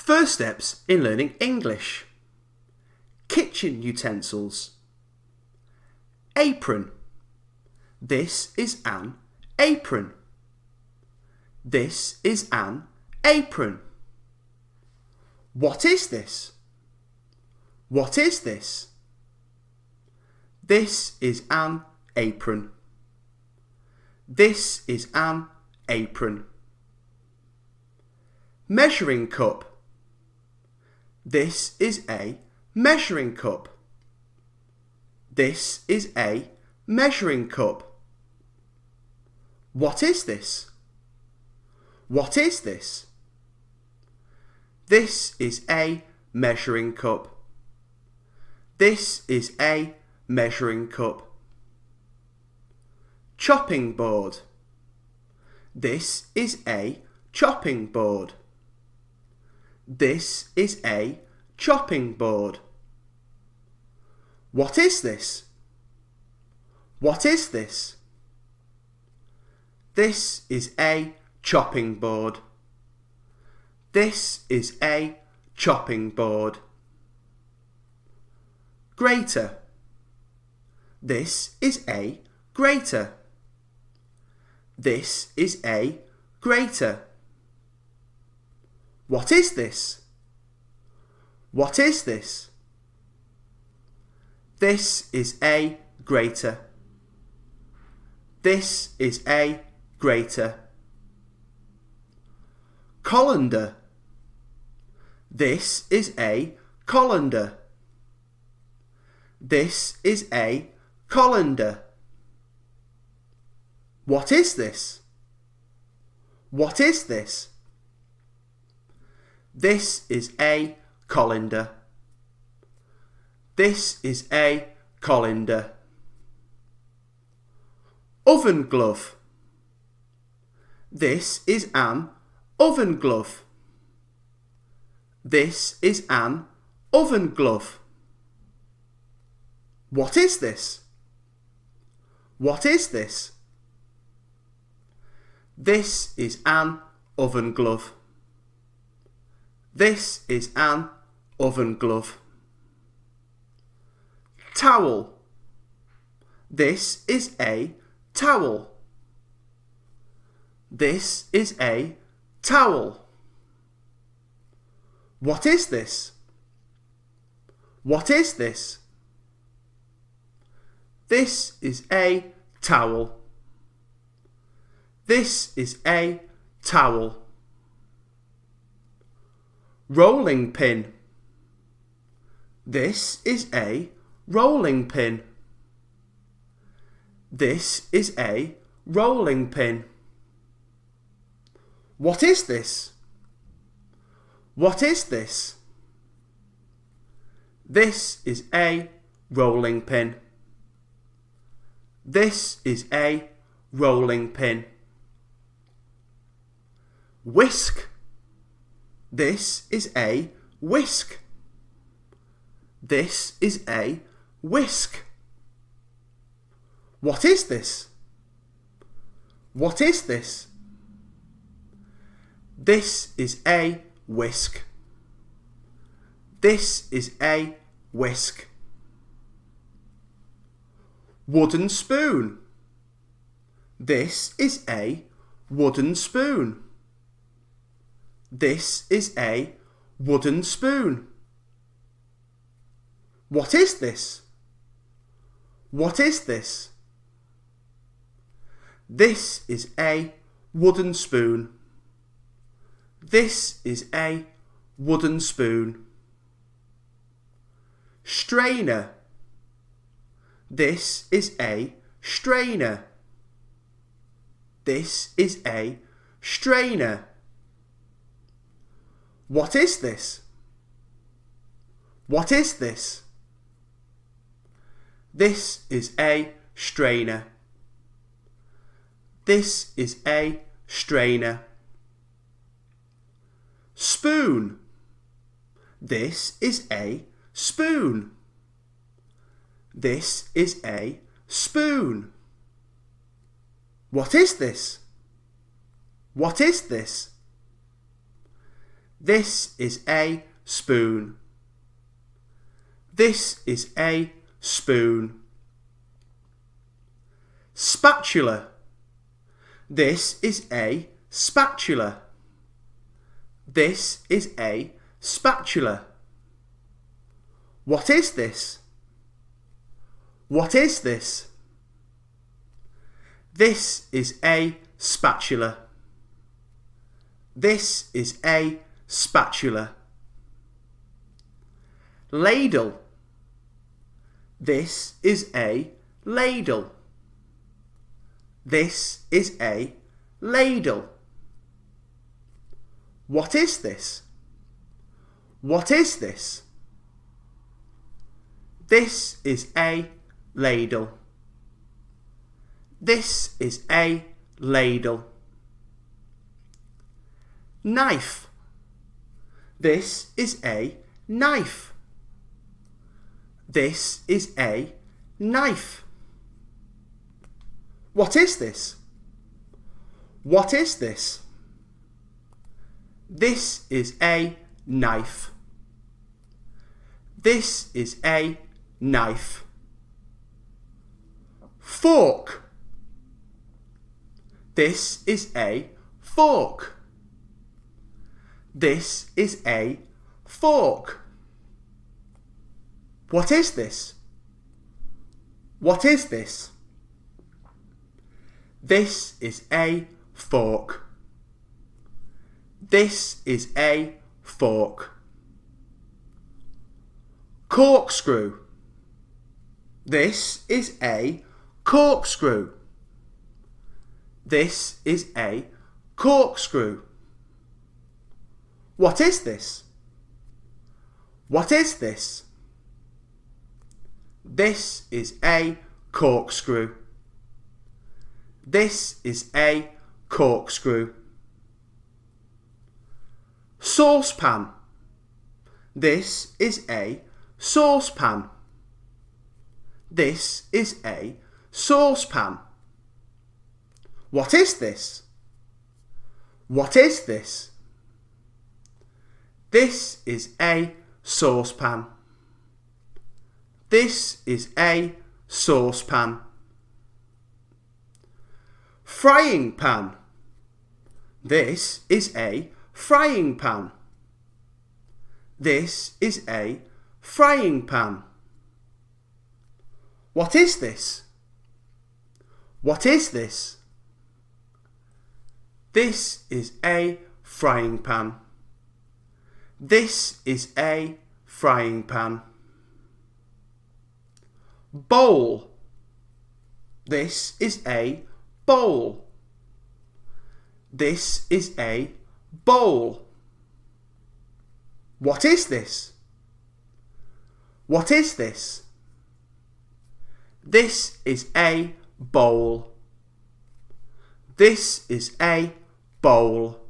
First steps in learning English. Kitchen utensils. Apron. This is an apron. This is an apron. What is this? What is this? This is an apron. This is an apron. Measuring cup. This is a measuring cup. This is a measuring cup. What is this? What is this? This is a measuring cup. This is a measuring cup. Chopping board. This is a chopping board. This is a chopping board. What is this? What is this? This is a chopping board. This is a chopping board. Grater. This is a grater. This is a grater. What is this? What is this? This is a grater. This is a grater. Colander. This is a colander. This is a colander. What is this? What is this? This is a colander. This is a colander. Oven glove. This is an oven glove. This is an oven glove. What is this? What is this? This is an oven glove. This is an oven glove. Towel. This is a towel. This is a towel. What is this? What is this? This is a towel. This is a towel. Rolling pin. This is a rolling pin. This is a rolling pin. What is this? What is this? This is a rolling pin. This is a rolling pin. Whisk. This is a whisk. This is a whisk. What is this? What is this? This is a whisk. This is a whisk. Wooden spoon. This is a wooden spoon. This is a wooden spoon. What is this? What is this? This is a wooden spoon. This is a wooden spoon. Strainer. This is a strainer. This is a strainer. What is this? What is this? This is a strainer. This is a strainer. Spoon. This is a spoon. This is a spoon. What is this? What is this? This is a spoon. This is a spoon. Spatula. This is a spatula. This is a spatula. What is this? What is this? This is a spatula. This is a spatula. Ladle. This is a ladle. This is a ladle. What is this? What is this? This is a ladle. This is a ladle. Knife. This is a knife. This is a knife. What is this? What is this? This is a knife. This is a knife. Fork. This is a fork. This is a fork. What is this? What is this? This is a fork. This is a fork. Corkscrew. This is a corkscrew. This is a corkscrew. What is this? What is this? This is a corkscrew. This is a corkscrew. Saucepan. This is a saucepan. This is a saucepan. What is this? What is this? This is a saucepan. This is a saucepan. Frying pan. This is a frying pan. This is a frying pan. What is this? What is this? This is a frying pan. This is a frying pan. Bowl. This is a bowl. This is a bowl. What is this? What is this? This is a bowl. This is a bowl.